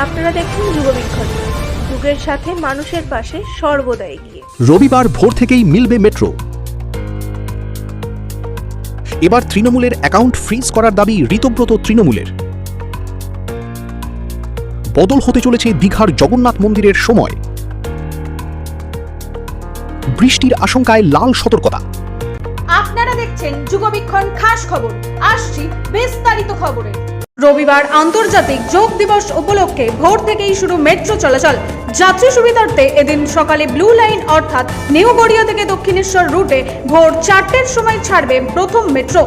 আপনারা দেখুন যুগবীক্ষণ, যুগের সাথে মানুষের পাশে সর্বদা এগিয়ে। রবিবার ভোর থেকেই মিলবে মেট্রো। এবার তৃণমূলের অ্যাকাউন্ট ফ্রিজ করার দাবি ঋতব্রত তৃণমূলের। বদল হতে চলেছে দীঘার জগন্নাথ মন্দিরের সময়। বৃষ্টির আশঙ্কায় লাল সতর্কতা। আপনারা দেখছেন যুগবীক্ষণ খাস খবর। আসছি বিস্তারিত খবরে। রবিবার আন্তর্জাতিক যোগ দিবস উপলক্ষে ভোর থেকেই শুরু মেট্রো চলাচল। যাত্রী সুবিধার্থে এদিন সকালে ব্লু লাইন অর্থাৎ নিউ গড়িয়া থেকে দক্ষিণেশ্বর রুটে ভোর 4টের সময় ছাড়বে প্রথম মেট্রো।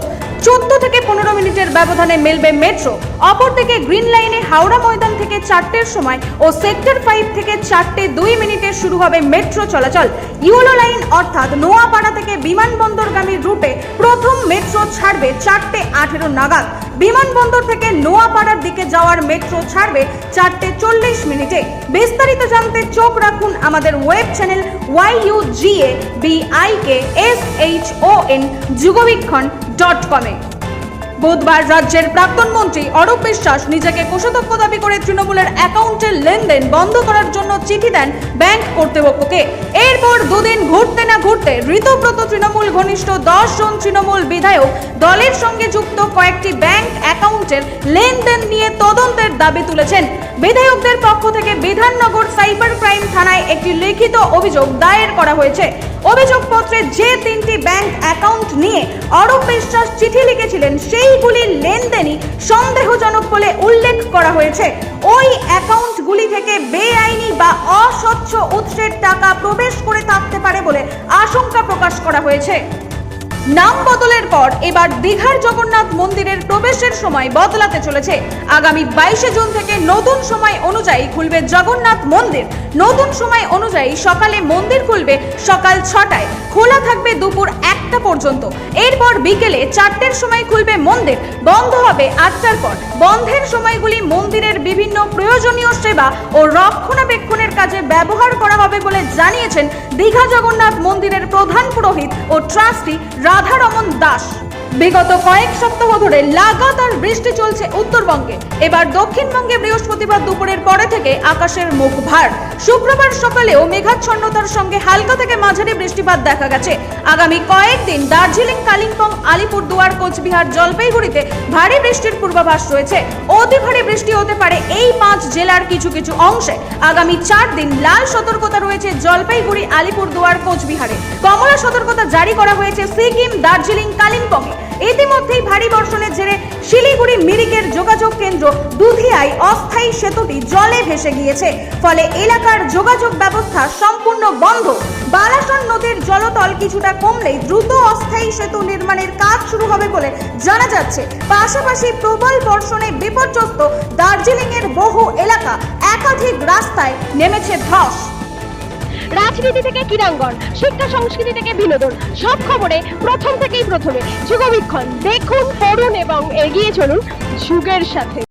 14 থেকে 15 মিনিটের ব্যবধানে মিলবে মেট্রো। অপরদিকে গ্রিন লাইনে হাওড়া ময়দান থেকে 4টের সময় ও সেক্টর 5 থেকে 4:02 শুরু হবে মেট্রো চলাচল। ইয়েলো লাইন অর্থাৎ নোয়াপাড়া থেকে বিমানবন্দরগামী রুটে প্রথম মেট্রো ছাড়বে 4:18 নাগাদ। বিমানবন্দর থেকে নোয়াপাড়ার দিকে যাওয়ার মেট্রো ছাড়বে 4:40 বিস্তারিত জানতে চোখ রাখুন আমাদের ওয়েব চ্যানেল YUGABIKSHON যুগবীক্ষণ.com এ। বুধবার রাজ্যের প্রাক্তন মন্ত্রী অরূপ বিশ্বাস নিজেকে কোষাধ্যক্ষ দাবি করে তৃণমূলের অ্যাকাউন্টের লেনদেন বন্ধ করার জন্য চিঠি দেন ব্যাংক কর্তৃপক্ষকে। এরপর দুদিন ঘুরতে না ঘুরতে ঋতব্রত তৃণমূল ঘনিষ্ঠ 10 জন তৃণমূল বিধায়ক দলের সঙ্গে যুক্ত কয়েকটি ব্যাংক অ্যাকাউন্টের লেনদেন নিয়ে তদন্তের দাবি তুলেছেন। বিধায়কদের পক্ষ থেকে বিধাননগর সাইবার ক্রাইম থানায় একটি লিখিত অভিযোগ দায়ের করা হয়েছে। অভিযোগপত্রে যে 3টি ব্যাংক অ্যাকাউন্ট নিয়ে অরূপ বিশ্বাস চিঠি লিখেছিলেন সেইগুলির লেনদেনই সন্দেহজনক বলে উল্লেখ করা হয়েছে। ওই অ্যাকাউন্টগুলি থেকে বেআইনি বা অস্বচ্ছ উৎসের টাকা প্রবেশ করে থাকতে পারে বলে আশঙ্কা প্রকাশ করা হয়েছে। নাম বদলের পর এবার দীঘার জগন্নাথ মন্দিরের প্রবেশের সময় বদলাতে চলেছে। আগামী 22 জুন থেকে নতুন সময় অনুযায়ী খুলবে জগন্নাথ মন্দির। নতুন সময় অনুযায়ী সকালে মন্দির খুলবে সকাল 6টায়, খোলা থাকবে দুপুর 1টা পর্যন্ত। এরপর বিকেলে 4টের সময় খুলবে মন্দির, বন্ধ হবে 8টার পর। বন্ধের সময়গুলি মন্দিরের বিভিন্ন প্রয়োজনীয় সেবা ও রক্ষণাবেক্ষণের কাজে ব্যবহার করা হবে বলে জানিয়েছেন দীঘা জগন্নাথ মন্দিরের প্রধান পুরোহিত ও ট্রাস্টি রাধারমন দাস। বিগত কয়েক সপ্তাহ ধরে লাগাতার বৃষ্টি চলছে উত্তরবঙ্গে। এবার দক্ষিণবঙ্গে বৃহস্পতিবার দুপুরের পরে থেকে আকাশের মুখ ভার। শুক্রবার সকালেও মেঘাচ্ছন্নতার সঙ্গে হালকা থেকে মাঝারি বৃষ্টিপাত দেখা গেছে। আগামী কয়েকদিন দার্জিলিং, কালিম্পং, আলিপুরদুয়ার, কোচবিহার, জলপাইগুড়িতে ভারী বৃষ্টির পূর্বাভাস রয়েছে। অতি ভারী বৃষ্টি হতে পারে এই 5 জেলার কিছু কিছু অংশে। আগামী 4 দিন লাল সতর্কতা রয়েছে জলপাইগুড়ি, আলিপুরদুয়ার, কোচবিহারে। কমলা সতর্কতা জারি করা হয়েছে সিকিম, দার্জিলিং, কালিম্পংয়ে। ইতিমধ্যেই ভারী বর্ষণের জেরে শিলিগুড়ি মিরিকের যোগাযোগ কেন্দ্র দুধিয়ায় অস্থায়ী সেতুটি জলে ভেসে গিয়েছে। ফলে এলাকার যোগাযোগ ব্যবস্থা সম্পূর্ণ বন্ধ। বালাসন নদীর জলতল কিছুটা কমলেই দ্রুত অস্থায়ী সেতু নির্মাণের কাজ শুরু হবে বলে জানা যাচ্ছে। পাশাপাশি প্রবল বর্ষণে বিপর্যস্ত দার্জিলিং এর বহু এলাকা, একাধিক রাস্তায় নেমেছে ধস। রাজনীতি থেকে ক্রীড়াঙ্গন, শিক্ষা সংস্কৃতি থেকে বিনোদন, সব খবরে প্রথমে যুগবীক্ষণ। দেখুন, পড়ুন এবং এগিয়ে চলুন যুগের সাথে।